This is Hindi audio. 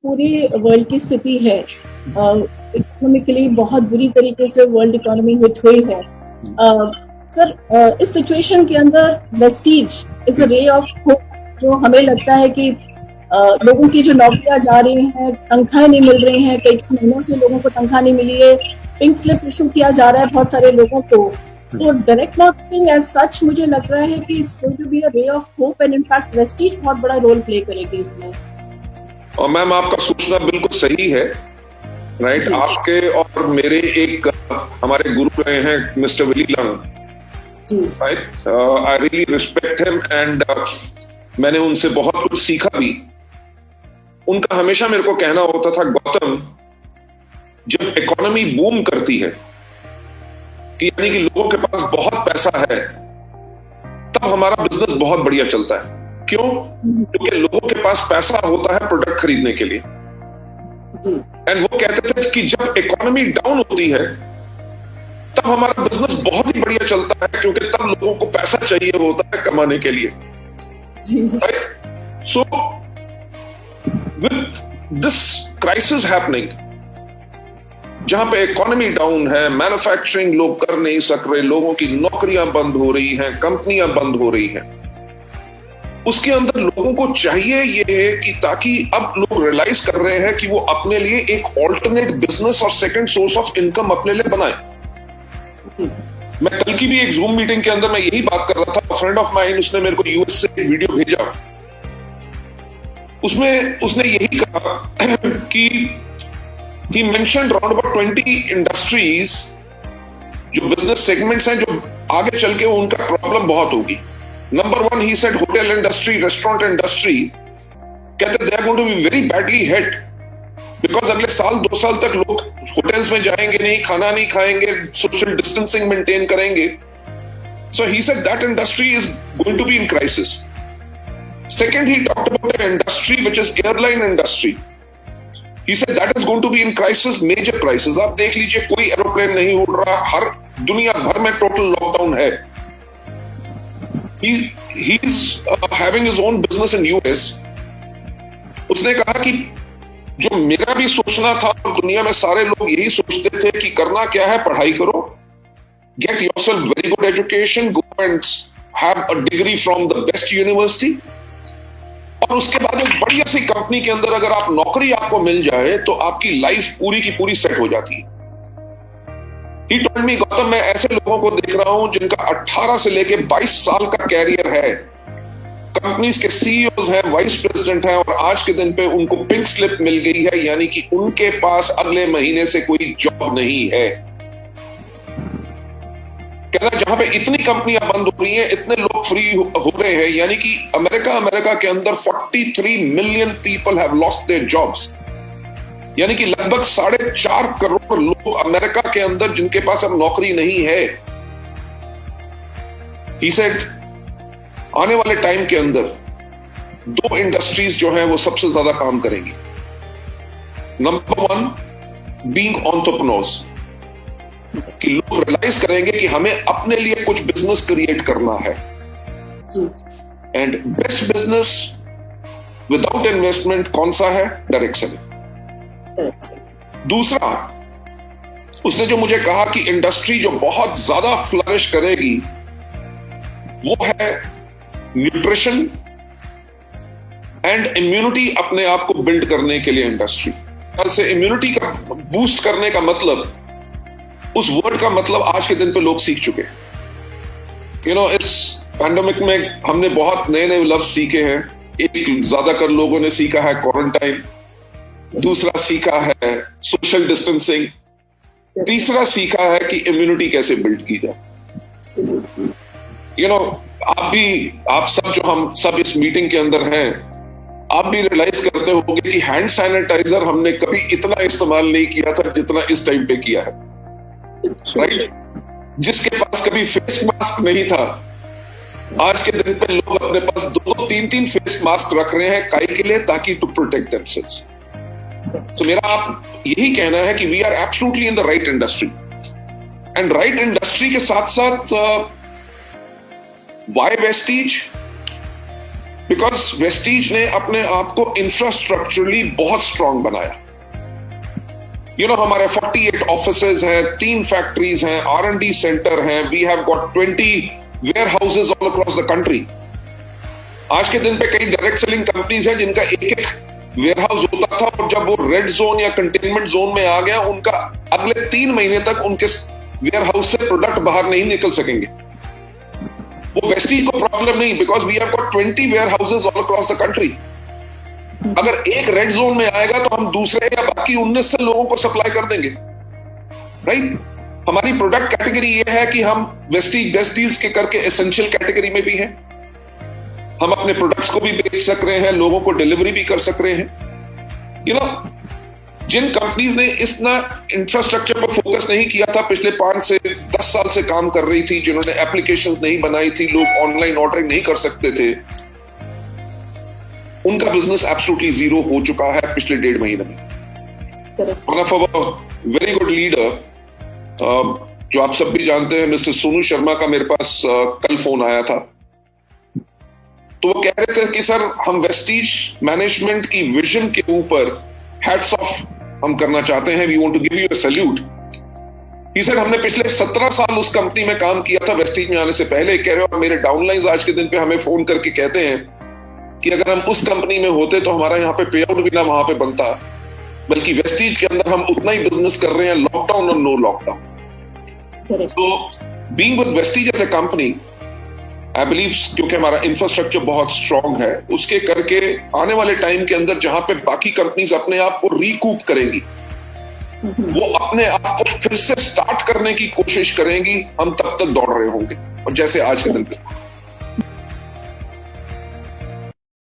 पूरी वर्ल्ड की स्थिति है, इकोनॉमिकली बहुत बुरी तरीके से वर्ल्ड इकोनॉमी हिट हुई है। सर, इस सिचुएशन के अंदर Vestige is a ray of hope, जो हमें लगता है कि लोगों की जो नौकरियां जा रही हैं, तनख्वाहें नहीं मिल रही हैं, कई महीनों से लोगों को तनख्वाह नहीं मिली है, पिंक स्लिप इशू किया जा रहा है बहुत सारे लोगों को। तो डायरेक्ट मार्केटिंग एज सच मुझे लग रहा है कि it's going to be a ray of hope, and in fact Vestige बहुत बड़ा रोल प्ले करेगी इसमें। और मैम, आपका सूचना बिल्कुल सही है, राइट। आपके और मेरे एक हमारे गुरु रहे हैं mister Willy Lung, right. I really respect him and मैंने उनसे बहुत कुछ सीखा भी। उनका हमेशा मेरे को कहना होता था, गौतम, जब इकोनॉमी बूम करती है कि यानी कि लोगों के पास बहुत पैसा है, तब हमारा बिजनेस बहुत बढ़िया चलता है। क्यों? क्योंकि लोगों के पास पैसा होता है प्रोडक्ट खरीदने के लिए। एंड वो कहते थे कि जब इकोनॉमी डाउन होती है तब हमारा बिजनेस बहुत ही बढ़िया चलता है, क्योंकि तब लोगों को पैसा चाहिए होता है कमाने के लिए, right. So with this crisis happening, जहां पे इकोनॉमी डाउन है, मैन्युफैक्चरिंग लोग कर नहीं सक रहे, लोगों की नौकरियां बंद हो रही हैं, कंपनियां बंद हो रही हैं, उसके अंदर लोगों को चाहिए ये है कि ताकि अब लोग रियलाइज कर रहे हैं कि वो अपने लिए एक ऑल्टरनेट बिजनेस और सेकंड सोर्स ऑफ इनकम अपने लिए बनाए। मैं कल की भी एक जूम मीटिंग के अंदर मैं यही बात कर रहा था। फ्रेंड ऑफ माइन, उसने मेरे को यूएस से एक वीडियो भेजा, उसमें उसने यही कहा कि he mentioned around about 20 industries, जो बिजनेस सेगमेंट्स हैं, जो आगे चल के उनका प्रॉब्लम बहुत होगी। Number 1 he said hotel industry, restaurant industry, कहते they are going to be very badly hit because अगले साल 2 साल तक लोग होटल्स में जाएंगे नहीं, खाना नहीं खाएंगे, सोशल डिस्टेंसिंग मेंटेन करेंगे। So he said that industry is going to be in crisis. Second, he talked about an industry which is airline industry. He said that is going to be in crisis, major crisis. आप देख लीजिए, कोई एरोप्लेन नहीं उड़ रहा, हर दुनिया भर में टोटल लॉकडाउन है। He's having his own business in US. उसने कहा कि जो मेरा भी सोचना था, दुनिया में सारे लोग यही सोचते थे कि करना क्या है, पढ़ाई करो, get yourself very good education, go and have a degree from the best university, और उसके बाद एक बढ़िया सी कंपनी के अंदर अगर आप नौकरी आपको मिल जाए तो आपकी लाइफ पूरी की पूरी सेट हो जाती है। He told me, गौतम, मैं ऐसे लोगों को देख रहा हूं जिनका 18 से लेके 22 साल का कैरियर है, कंपनीज के सीईओज हैं, वाइस प्रेसिडेंट हैं, और आज के दिन पे उनको पिंक स्लिप मिल गई है, यानी कि उनके पास अगले महीने से कोई जॉब नहीं है। कहना, जहां पे इतनी कंपनियां बंद हो रही हैं, इतने लोग फ्री हो रहे हैं, यानी कि अमेरिका के अंदर 43 million people have lost their jobs, यानी कि लगभग 4.5 करोड़ लोग अमेरिका के अंदर जिनके पास अब नौकरी नहीं है। He said, आने वाले टाइम के अंदर 2 इंडस्ट्रीज जो हैं वो सबसे ज्यादा काम करेंगी। नंबर 1, बीइंग एंटरप्रेन्योर्स, कि लोग रियलाइज करेंगे कि हमें अपने लिए कुछ बिजनेस क्रिएट करना है। And best business without investment कौन सा है? Direct selling. दूसरा, उसने जो मुझे कहा कि इंडस्ट्री जो बहुत ज्यादा फ्लरिश करेगी वो है न्यूट्रिशन एंड इम्यूनिटी, अपने आप को बिल्ड करने के लिए इंडस्ट्री। कल से इम्यूनिटी का बूस्ट करने का मतलब, उस वर्ड का मतलब आज के दिन पे लोग सीख चुके। इस पैंडेमिक में हमने बहुत नए नए लफ्ज सीखे हैं। एक, ज्यादातर लोगों ने सीखा है क्वारंटाइन, दूसरा सीखा है सोशल डिस्टेंसिंग, तीसरा सीखा है कि इम्यूनिटी कैसे बिल्ड की जाए। आप सब जो हम सब इस मीटिंग के अंदर हैं, आप भी रियलाइज करते होंगे कि हैंड सैनिटाइजर हमने कभी इतना इस्तेमाल नहीं किया था जितना इस टाइम पे किया है, राइट? जिसके पास कभी फेस मास्क नहीं था, आज के दिन पे लोग अपने पास 2-2, 3-3 फेस मास्क रख रहे हैं, काहे के लिए? ताकि टू प्रोटेक्ट देमसेल्व्स। तो मेरा आप यही कहना है कि we are absolutely in the right industry, and right industry के साथ साथ वाई वेस्टीज, बिकॉज वेस्टीज ने अपने आप को इंफ्रास्ट्रक्चरली बहुत स्ट्रांग बनाया। हमारे 48 ऑफिसेज हैं, 3 फैक्ट्रीज हैं, R&D सेंटर हैं, we have got 20 warehouses all across the country. आज के दिन पे कई डायरेक्ट सेलिंग कंपनीज हैं जिनका एक वेयर हाउस होता था, और जब वो रेड जोन या कंटेनमेंट जोन में आ गया, उनका अगले 3 महीने तक उनके वेयर हाउस से प्रोडक्ट बाहर नहीं निकल सकेंगे। वो वेस्टीज को प्रॉब्लम नहीं, because we have got 20 warehouses all across the country. अगर एक रेड जोन में आएगा तो हम दूसरे या बाकी 19 से लोगों को सप्लाई कर देंगे, राइट? हमारी प्रोडक्ट कैटेगरी ये है कि हम वेस्टीज बेस्ट डील्स के करके एसेंशियल कैटेगरी में भी हैं, हम अपने प्रोडक्ट्स को भी बेच सक रहे हैं, लोगों को डिलीवरी भी कर सक रहे हैं। जिन कंपनीज ने इस ना इंफ्रास्ट्रक्चर पर फोकस नहीं किया था, पिछले 5 से 10 साल से काम कर रही थी, जिन्होंने एप्लीकेशंस नहीं बनाई थी, लोग ऑनलाइन ऑर्डरिंग नहीं कर सकते थे, उनका बिजनेस एब्सोल्युटली जीरो हो चुका है पिछले 1.5 महीने में। One of our very good leader, जो आप सब भी जानते हैं, मिस्टर सोनू शर्मा का मेरे पास कल फोन आया था। तो वो कह रहे थे कि सर, हम वेस्टीज मैनेजमेंट की विजन के ऊपर हैट्स ऑफ हम करना चाहते हैं, we want to give you a salute. He said हमने पिछले 17 साल उस कंपनी में काम किया था वेस्टीज में आने से पहले। कह रहे हो, मेरे डाउनलाइंस आज के दिन पे हमें फोन करके कहते हैं कि अगर हम उस कंपनी में होते तो हमारा यहाँ पे पे आउट भी ना वहां पे बनता, बल्कि वेस्टीज के अंदर हम उतना ही बिजनेस कर रहे हैं, लॉकडाउन और नो लॉकडाउन। तो being with Vestige as a company, I believe, क्योंकि हमारा इंफ्रास्ट्रक्चर बहुत स्ट्रांग है, उसके करके आने वाले टाइम के अंदर जहां पे बाकी कंपनीज अपने आप को रिकूप करेंगी, वो अपने आप को फिर से स्टार्ट करने की कोशिश करेंगी, हम तब तक दौड़ रहे होंगे, और जैसे आज के दिन पे